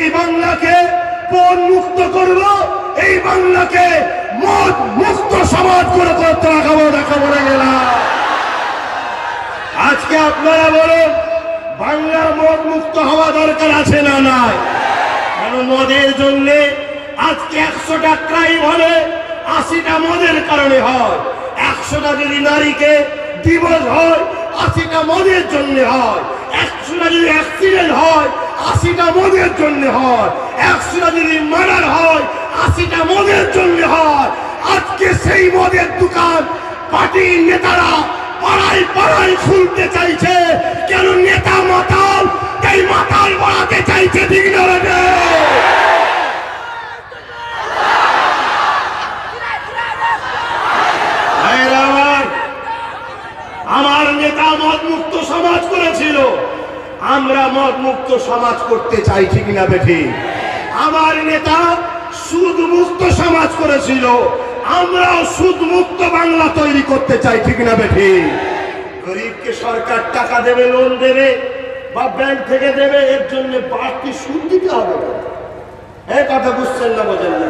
এই বাংলাকে পণ মুক্ত করব, এই বাংলাকে মদ মুক্ত সমাজ করে করতে দেখাবো না গেলাম। আজকে আপনারা বলুন, বাংলার মদ মুক্ত হওয়া দরকার আছে না নাই? কারণ মদের জন্য আজকে 100টা ক্রাইম হলে 80টা মদের কারণে হয়। 100টা যদি নারীকে ডিভোর্স হয় 80টা মদের জন্য হয়। 100টা যদি অ্যাক্সিডেন্ট হয় 80টা মদের জন্য হয়। 100টা যদি মার্ডার হয় 80টা মদের জন্য হয়। আজকে সেই মদের দোকান পার্টির নেতারা পাড়ায় পাড়ায় খুলতে চাইছে। কেন? নেতা মাতাল, এই মাতাল বাড়াতে চাইছে। ঠিক না? আমার নেতা মদ মুক্ত সমাজ করেছিল, আমরা মদ মুক্ত সমাজ করতে চাই। ঠিক না বেঠি? আমার নেতা সুদ মুক্ত সমাজ করেছিল, আমরা সুদ মুক্ত বাংলা তৈরি করতে চাই। ঠিক না বেঠি? গরিবকে সরকার টাকা দেবে, লোন দেবে বা ব্যাংক থেকে দেবে, এর জন্য বাড়তি সুদ দিতে হবে। এই কথা বুঝছেন না? বোঝেন না?